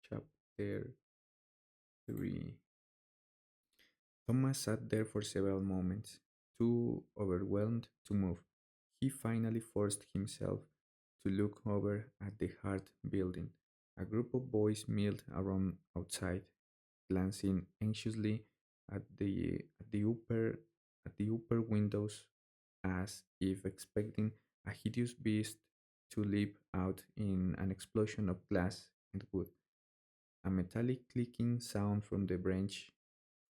Chapter 3. Thomas sat there for several moments, too overwhelmed to move. He finally forced himself to look over at the Hart building. A group of boys milled around outside, glancing anxiously at the upper windows as if expecting a hideous beast to leap out in an explosion of glass and wood. A metallic clicking sound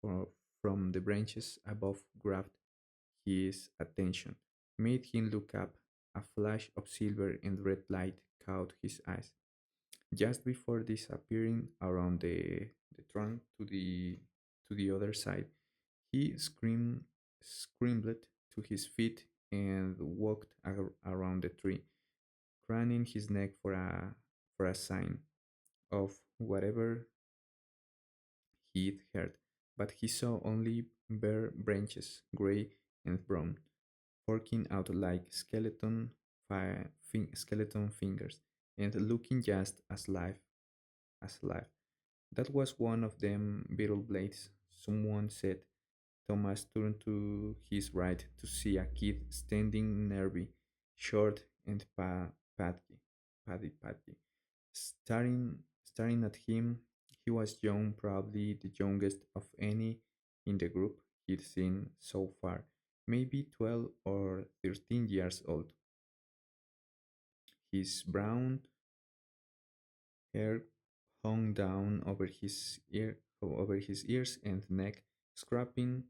or from the branches above grabbed his attention, made him look up. A flash of silver and red light caught his eyes. Just before disappearing around the trunk to the other side, he scrambled to his feet and walked around the tree, craning his neck for a sign of whatever he'd heard, but he saw only bare branches, gray and brown, forking out like skeleton fingers, and looking just as alive. That was one of them beetle blades, someone said. Thomas turned to his right to see a kid standing nervy, short and paddy, staring at him. He was young, probably the youngest of any in the group he'd seen so far, maybe 12 or 13 years old. His brown hair hung down over his ears and neck, scraping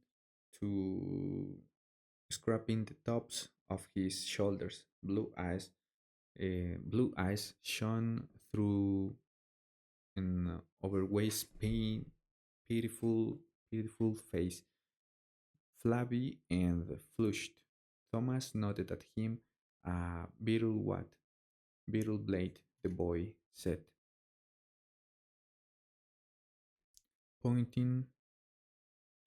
to scraping the tops of his shoulders. Blue eyes shone through an overweight, pitiful, pitiful face, flabby and flushed. Thomas nodded at him. Beetle what? Beetle blade, the boy said, pointing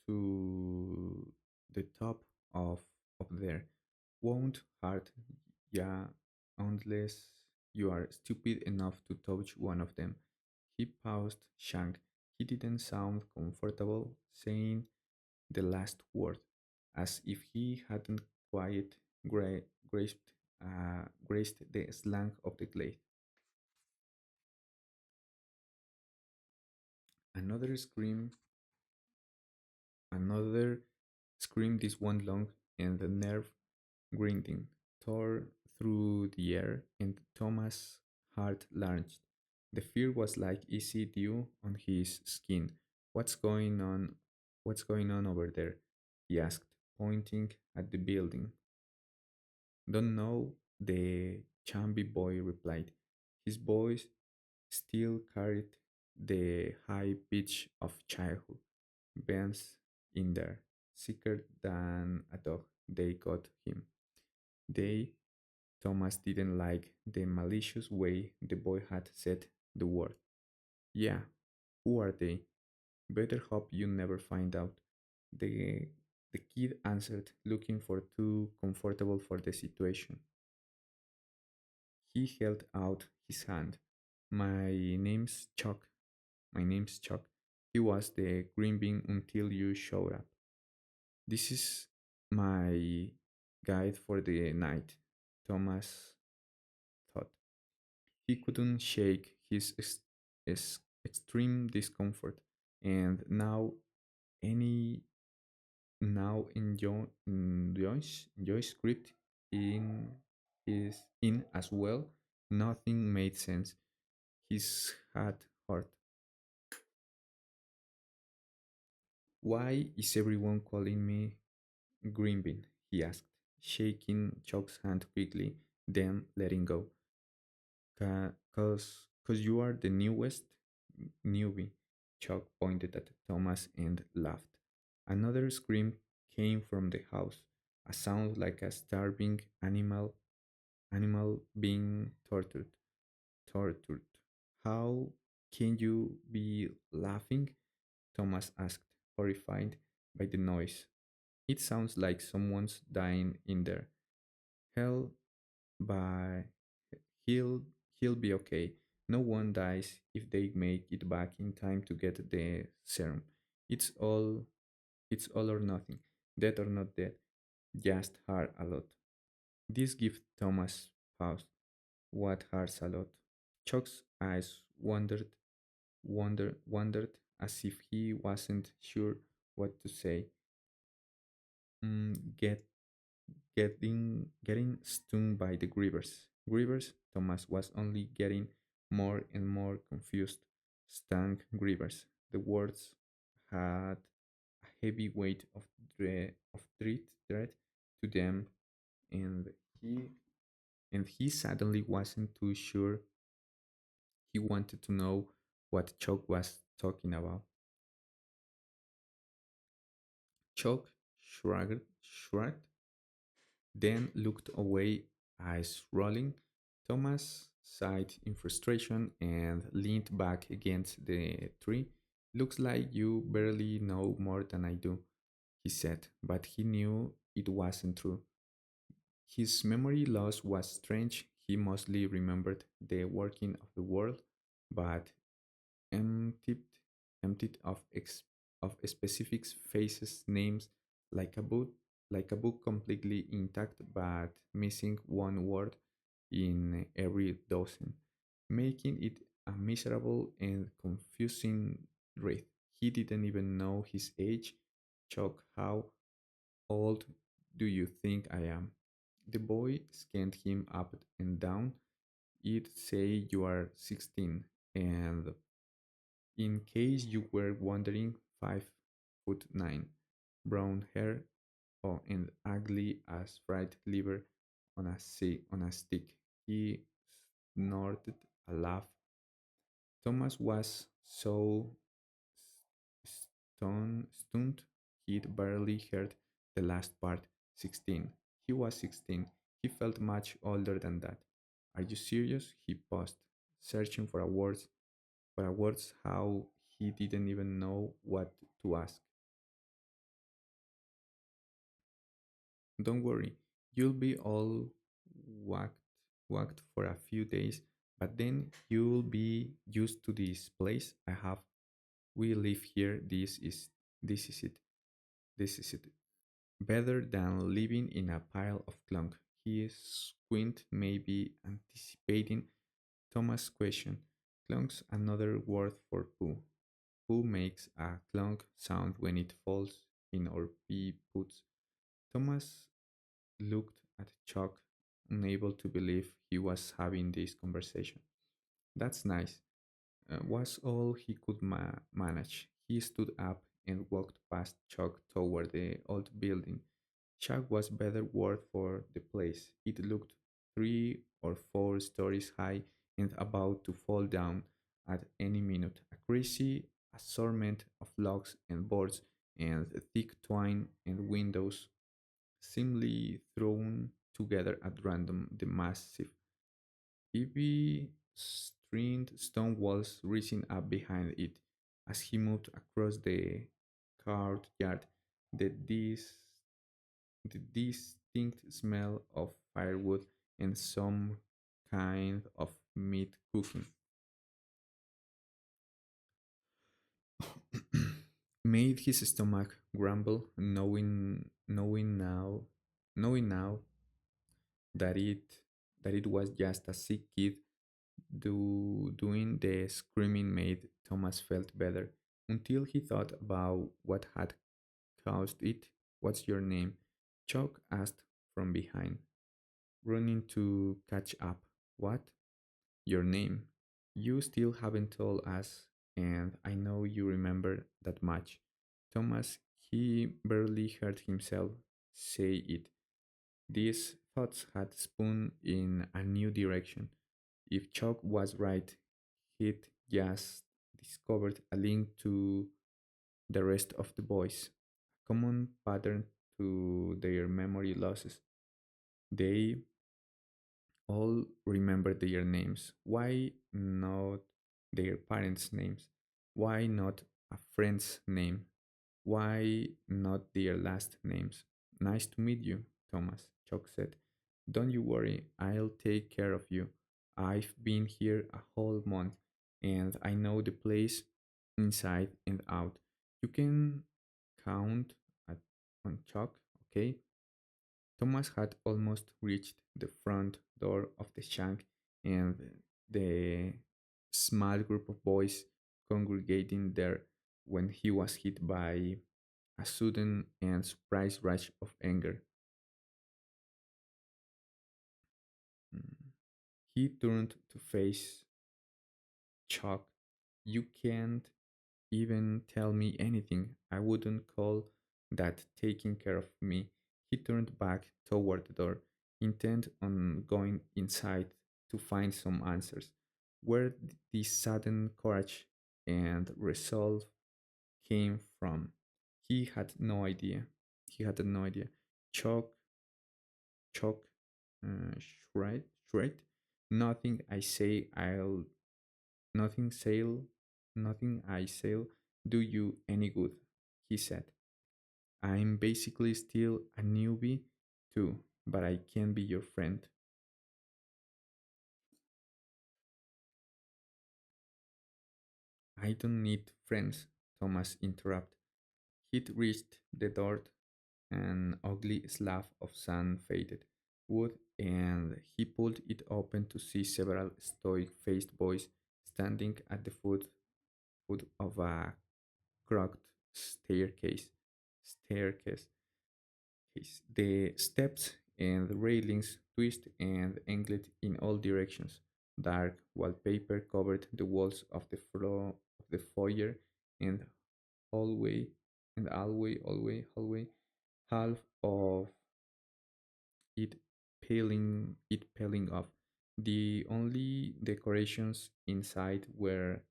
to the top of there. Won't hurt ya unless you are stupid enough to touch one of them. He paused, Shank. He didn't sound comfortable saying the last word, as if he hadn't quite grasped, grasped the slang of the glade. Another scream, another scream, this one long and the nerve grinding, tore through the air, and Thomas' heart lurched. The fear was like easy dew on his skin. What's going on? What's going on over there? He asked, pointing at the building. Don't know, the chubby boy replied. His voice still carried the high pitch of childhood. Ben's in there, sicker than a dog. They got him. They, Thomas didn't like the malicious way the boy had said the word. Yeah, who are they? Better hope you never find out. The, the kid answered, looking for too comfortable for the situation. He held out his hand. My name's Chuck. My name's Chuck. He was the green bean until you showed up. This is my guide for the night, Thomas thought. He couldn't shake his extreme discomfort, and any enjoys script in in as well. Nothing made sense. His heart hurt. Why is everyone calling me Greenbean? He asked, shaking Chuck's hand quickly, then letting go. Cause you are the newest newbie. Chuck pointed at Thomas and laughed. Another scream came from the house, a sound like a starving animal being tortured. How can you be laughing? Thomas asked, horrified by the noise. It sounds like someone's dying in there. Hell, by he'll he'll be okay. No one dies if they make it back in time to get the serum. It's all it's all or nothing. Dead or not dead. Just hurt a lot. This gives Thomas pause. What hurts a lot? Chuck's eyes wandered as if he wasn't sure what to say. Get getting stung by the grievers. Grievers, Thomas was only getting more and more confused. Stung grievers. The words had a heavy weight of dread to them, and he he suddenly wasn't too sure. He wanted to know what Chuck was talking about. Chuck shrugged, then looked away, eyes rolling. Thomas sighed in frustration and leaned back against the tree. Looks like you barely know more than I do, he said, but he knew it wasn't true. His memory loss was strange. He mostly remembered the working of the world, but emptied, emptied of specific faces, names, like a book, like a book completely intact but missing one word in every dozen, making it a miserable and confusing read. He didn't even know his age. Chuck, how old do you think I am? The boy scanned him up and down. It say you are 16, and in case you were wondering, 5'9", brown hair, oh, and ugly as fried liver on a stick. He snorted a laugh. Thomas was so stunned he'd barely heard the last part. 16. He was 16. He felt much older than that. Are you serious? He paused, searching for a words how he didn't even know what to ask. Don't worry, you'll be all whacked, whacked for a few days, but then you'll be used to this place I have. We live here. This is it. This is it. Better than living in a pile of clunk. He squint, maybe anticipating Thomas' question. Clunk's another word for poo. Poo makes a clunk sound when it falls in or pee puts. Thomas looked at Chuck, unable to believe he was having this conversation. That's nice, was all he could manage. He stood up and walked past Chuck toward the old building. Chuck was better word for the place. It looked 3 or 4 stories high and about to fall down at any minute. A crazy assortment of logs and boards and thick twine and windows seemingly thrown together at random. The massive, heavy, stringed stone walls rising up behind it. As he moved across the courtyard, the, dis- the distinct smell of firewood and some kind of meat cooking made his stomach grumble, knowing now that it was just a sick kid doing the screaming made Thomas felt better until he thought about what had caused it. What's your name? Chuck asked from behind, running to catch up. What? Your name? You still haven't told us, and I know you remember that much. Thomas, he barely heard himself say it. These thoughts had spun in a new direction. If Chuck was right, he'd just discovered a link to the rest of the boys, a common pattern to their memory losses. They all remember their names. Why not their parents' names? Why not a friend's name? Why not their last names? Nice to meet you, Thomas, Chuck said. Don't you worry, I'll take care of you. I've been here a whole month and I know the place inside and out. You can count at, on chalk, okay? Thomas had almost reached the front door of the shank, and the small group of boys congregating there when he was hit by a sudden and surprise rush of anger. Mm. He turned to face Chuck. You can't even tell me anything. I wouldn't call that taking care of me. He turned back toward the door, intent on going inside to find some answers. Where this sudden courage and resolve came from, he had no idea. He had no idea. Chuck, Chuck, shriek, shrieked. Nothing I say, I'll Nothing sail, nothing I sail do you any good, he said. I'm basically still a newbie too, but I can be your friend. I don't need friends, Thomas interrupted. He'd reached the door, an ugly slab of sun-faded wood, and he pulled it open to see several stoic-faced boys standing at the foot of a crooked staircase. Staircase. The steps and railings twist and angled in all directions. Dark wallpaper covered the walls of the floor of the foyer and hallway hallway, half of it peeling off. The only decorations inside were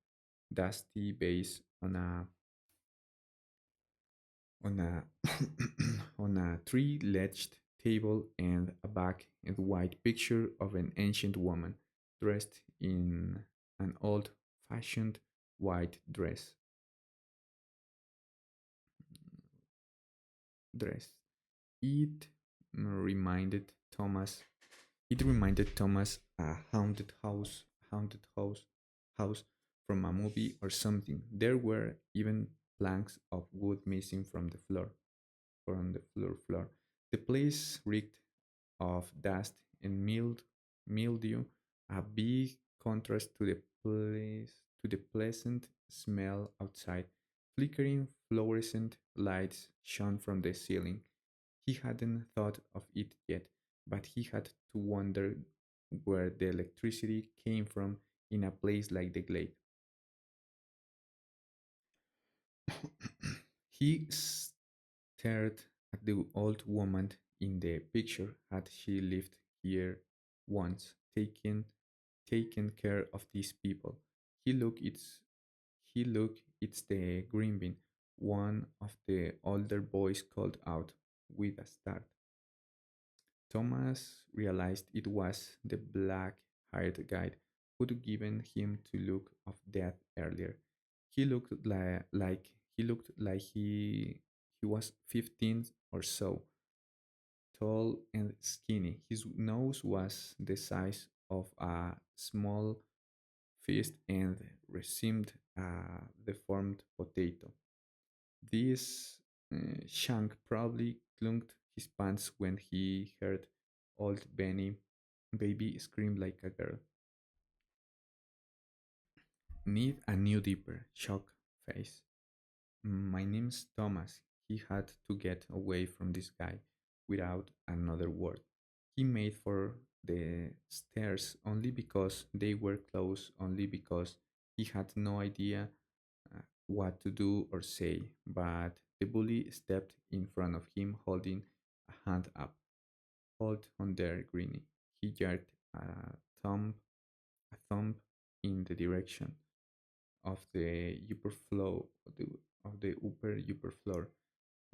dusty base on a on a three-legged table and a black and white picture of an ancient woman dressed in an old-fashioned white dress. It reminded Thomas. It reminded Thomas a haunted house from a movie or something. There were even planks of wood missing from the floor. The place reeked of dust and mildew, a big contrast to the pleasant smell outside. Flickering fluorescent lights shone from the ceiling. He hadn't thought of it yet, but he had to wonder where the electricity came from in a place like the Glade. He stared at the old woman in the picture. Had she lived here once, taken care of these people? He looked it's the green bean. One of the older boys called out with a start. Thomas realized it was the black-haired guide who'd given him to look of death earlier. He looked like he was 15 or so, tall and skinny. His nose was the size of a small fist and resembled a deformed potato. This Shank probably clunked his pants when he heard old Benny baby scream like a girl. Need a new dipper, shock face. My name's Thomas. He had to get away from this guy without another word. He made for the stairs only because they were closed, only because he had no idea what to do or say. But the bully stepped in front of him, holding a hand up. Hold on there, Greenie. He jerked a thumb in the direction of the upper floor of the upper floor.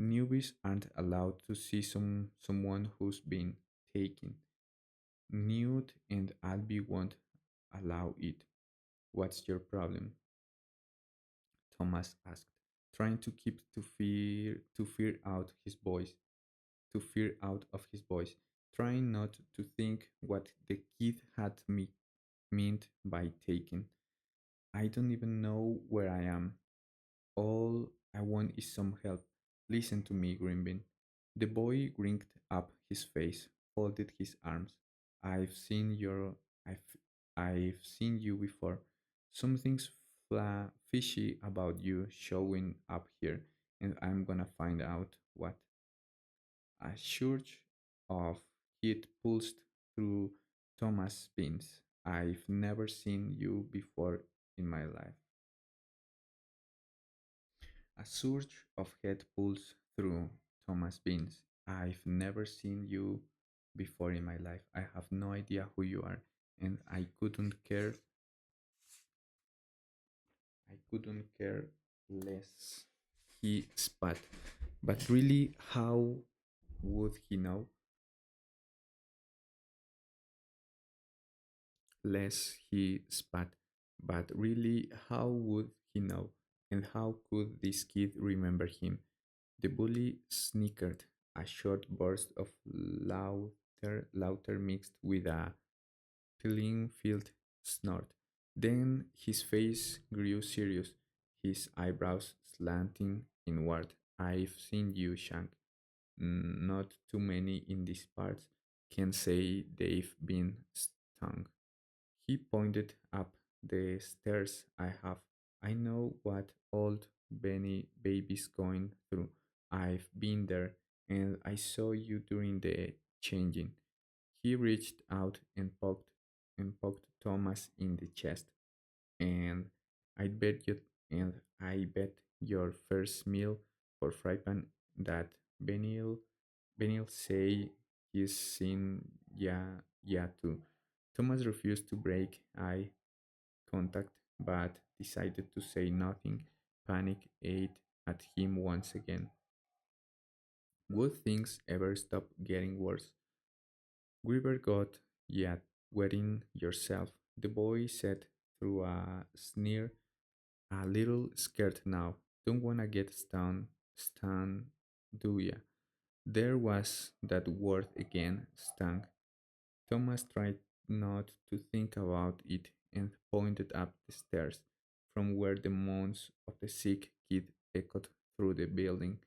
Newbies aren't allowed to see someone who's been taken. Newt and Albie won't allow it. What's your problem? Thomas asked, trying to keep to fear out his voice, to fear out of his voice, trying not to think what the kid had me meant by taken. I don't even know where I am. All I want is some help. Listen to me, Grimby. The boy wrinkled up his face, folded his arms. I've seen your I've I've seen you before. Something's fishy about you showing up here, and I'm gonna find out what. A surge of heat pulsed through Thomas' veins. I've never seen you before in my life. A surge of heat pulsed through Thomas' veins. I've never seen you before in my life. I have no idea who you are, and I couldn't care less. He spat. But really, how would he know? Less he spat. But really, how would he know? And how could this kid remember him? The bully snickered, a short burst of laughter mixed with a feeling-filled snort. Then his face grew serious, his eyebrows slanting inward. I've seen you, Shank. Not too many in these parts can say they've been stung. He pointed up the stairs. I know what old Benny baby's going through. I've been there, and I saw you during the changing. He reached out and poked Thomas in the chest. And I bet you and I bet your first meal for fry pan that Benny'll say he's seen ya too. Thomas refused to break eye contact but decided to say nothing. Panic ate at him once again. Would things ever stop getting worse? Weaver got yet wetting yourself, the boy said through a sneer, a little scared now. Don't wanna get stung, do ya? There was that word again, stung. Thomas tried not to think about it and pointed up the stairs, from where the moans of the sick kid echoed through the building.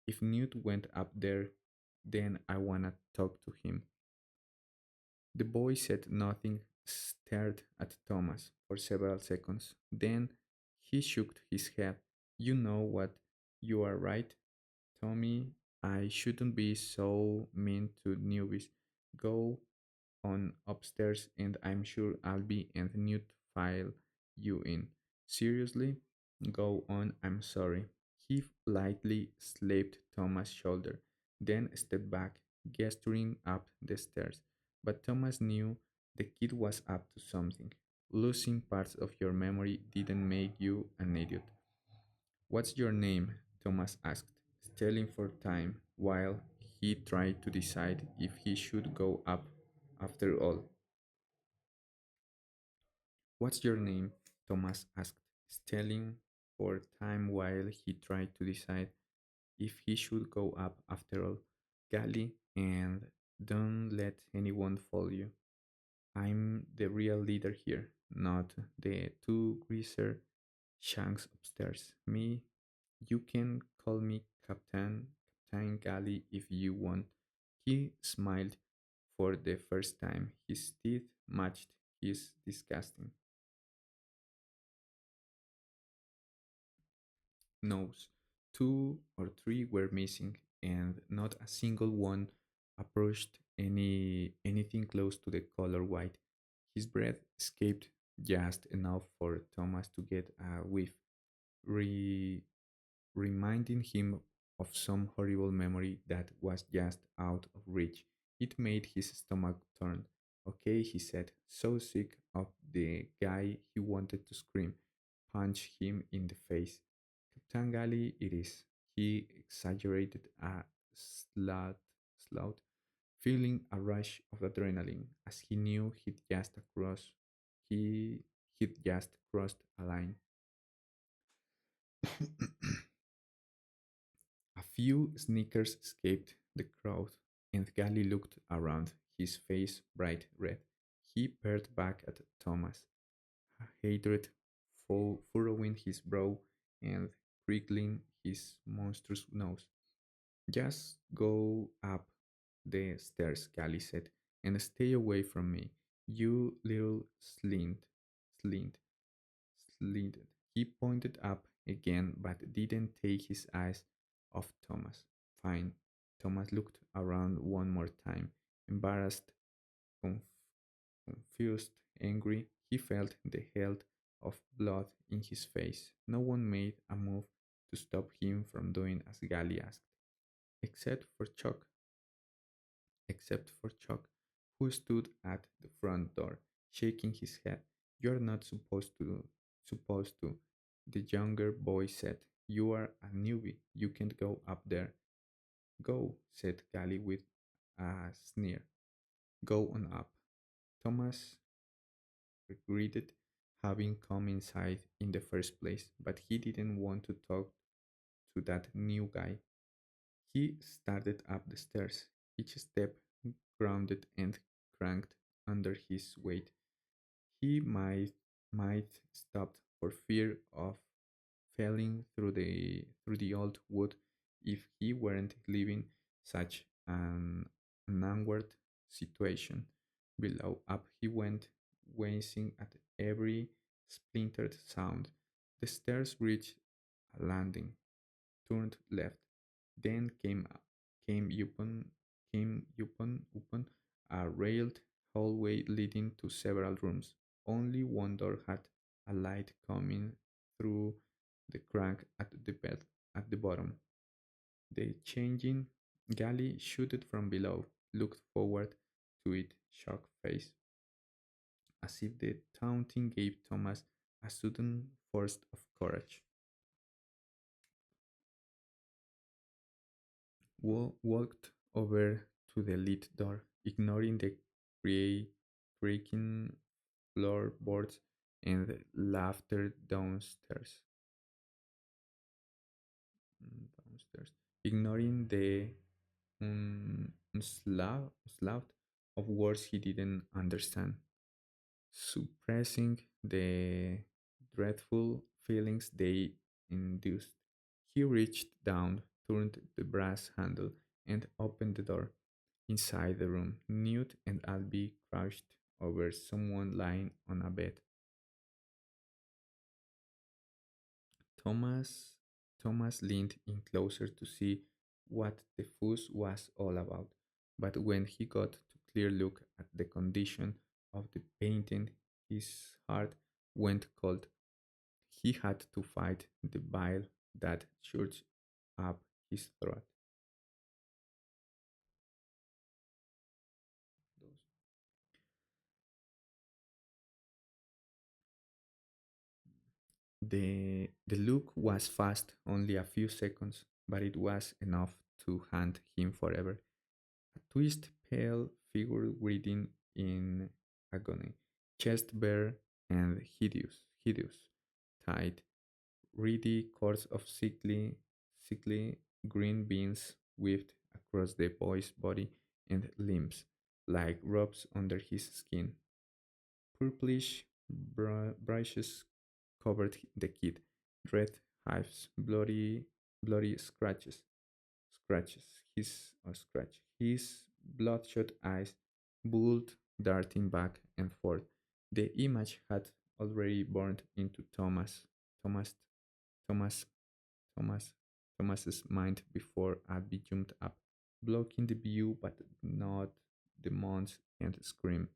If Newt went up there, then I wanna talk to him. The boy said nothing, stared at Thomas for several seconds. Then he shook his head. You know what? You are right, Tommy. I shouldn't be so mean to newbies. Go on upstairs, and I'm sure Albie and Newt file you in. Seriously? Go on, I'm sorry. He lightly slapped Thomas' shoulder, then stepped back, gesturing up the stairs. But Thomas knew the kid was up to something. Losing parts of your memory didn't make you an idiot. What's your name? Thomas asked, stalling for time while he tried to decide if he should go up after all. What's your name? Thomas asked, stalling for time while he tried to decide if he should go up after all. Gally, and don't let anyone follow you. I'm the real leader here, not the two greaser shanks upstairs. Me, you can call me Captain Gally if you want. He smiled for the first time. His teeth matched his disgusting nose. Two or three were missing, and not a single one approached anything close to the color white. His breath escaped just enough for Thomas to get a whiff, re- reminding him of some horrible memory that was just out of reach. It made his stomach turn. Okay, he said, so sick of the guy he wanted to scream, punch him in the face. Captain Galley it is. He exaggerated a slut, feeling a rush of adrenaline as he knew he he'd just crossed a line. A few sneakers escaped the crowd, and Gally looked around, his face bright red. He peered back at Thomas. hatred furrowing his brow and prickling his monstrous nose. Just go up the stairs, Gally said, and stay away from me, you little slint, slint. He pointed up again, but didn't take his eyes off Thomas. Fine. Thomas looked around one more time, embarrassed, conf- confused, angry. He felt the heat of blood in his face. No one made a move to stop him from doing as Gally asked, except for Chuck, who stood at the front door, shaking his head. You're not supposed to, the younger boy said. You are a newbie. You can't go up there. Go, said Gally with a sneer. Go on up. Thomas regretted having come inside in the first place, but he didn't want to talk to that new guy. He started up the stairs, each step grounded and cranked under his weight. He might stopped for fear of falling through the old wood if he weren't leaving such an awkward situation. Below up he went, wincing at every splintered sound. The stairs reached a landing, turned left, then came upon upon a railed hallway leading to several rooms. Only one door had a light coming through the crack at the bottom. The changing galley shooted from below, looked forward to it, shocked face, as if the taunting gave Thomas a sudden burst of courage. Walked over to the lit door, ignoring the creaking floorboards and laughter downstairs, ignoring the slough of words he didn't understand, suppressing the dreadful feelings they induced. He reached down, turned the brass handle, and opened the door. Inside the room, Newt and Albie crouched over someone lying on a bed. Thomas Thomas leaned in closer to see what the fuss was all about, but when he got to clear look at the condition of the painting, his heart went cold. He had to fight the bile that surged up his throat. The look was fast, only a few seconds, but it was enough to haunt him forever. A twist pale figure writhing in agony, chest bare and hideous, tight, reedy cords of sickly green beans weaved across the boy's body and limbs, like ropes under his skin. Purplish brushes covered the kid, red hives, bloody his bloodshot eyes bulled, darting back and forth. The image had already burned into Thomas, Thomas, Thomas, Thomas's mind before Abby jumped up, blocking the view but not the moans and scream,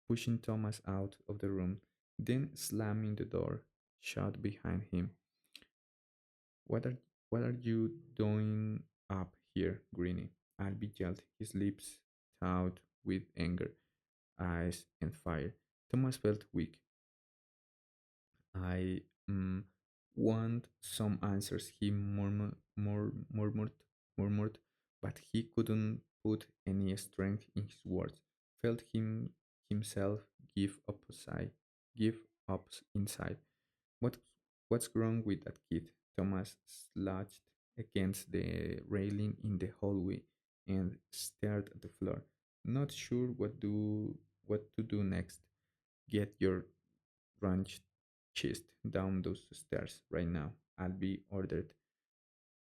pushing Thomas out of the room, then slamming the door shut behind him. What are what are you doing up here, Greenie? Albie yelled, his lips taut with anger, eyes and fire. Thomas felt weak. I want some answers, he murmured, but he couldn't put any strength in his words. Felt himself give up inside. What what's wrong with that kid? Thomas slouched against the railing in the hallway and stared at the floor, not sure what to do next. Get your wrench chest down those stairs right now. Albie ordered.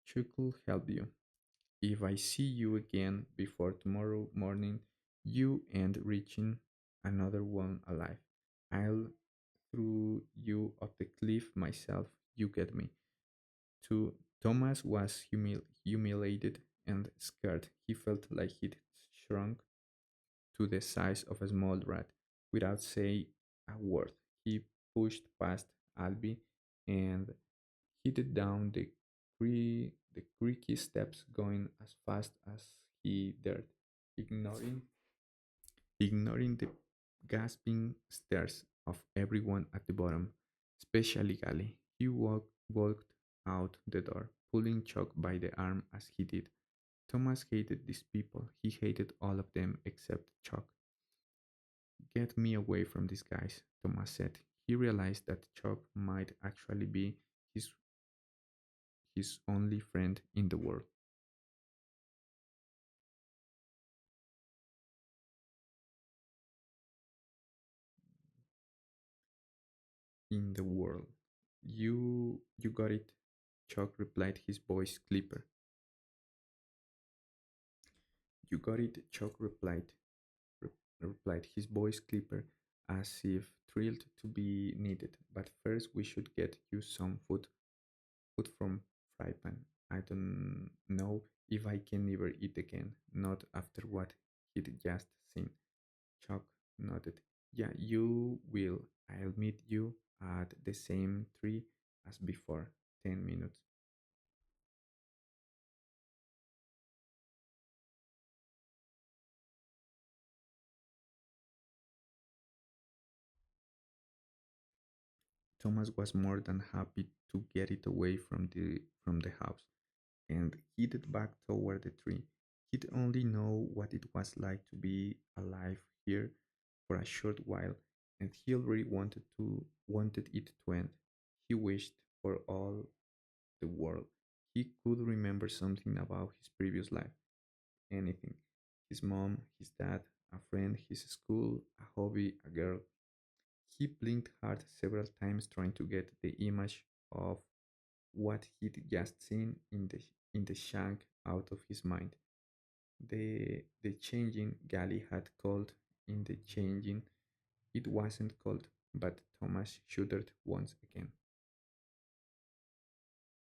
She could help you. If I see you again before tomorrow morning, you ain't reaching another one alive. I'll throw you off the cliff myself. You get me. To Thomas was humiliated and scared. He felt like he'd shrunk to the size of a small rat. Without saying a word, he pushed past Albie and headed down the creaky steps, going as fast as he dared, ignoring ignoring the gasping stares of everyone at the bottom, especially Gally. He walked out the door, pulling Chuck by the arm as he did. Thomas hated these people. He hated all of them except Chuck. Get me away from these guys, Thomas said. He realized that Chuck might actually be his his only friend in the world. In the world. You got it, Chuck replied, his voice clipper. You got it, Chuck replied, his voice clipper, as if thrilled to be needed. But first we should get you some food from Fry Pan. I don't know if I can ever eat again, not after what he'd just seen. Chuck nodded. Yeah, you will. I'll meet you at the same tree as before. 10 minutes. Thomas was more than happy to get it away from the house and headed back toward the tree. He'd only know what it was like to be alive here for a short while, and he already wanted it to end. He wished for all the world he could remember something about his previous life. Anything. His mom, his dad, a friend, his school, a hobby, a girl. He blinked hard several times trying to get the image of what he'd just seen in the shank out of his mind. The changing Galley had called in the changing. It wasn't cold, but Thomas shuddered once again.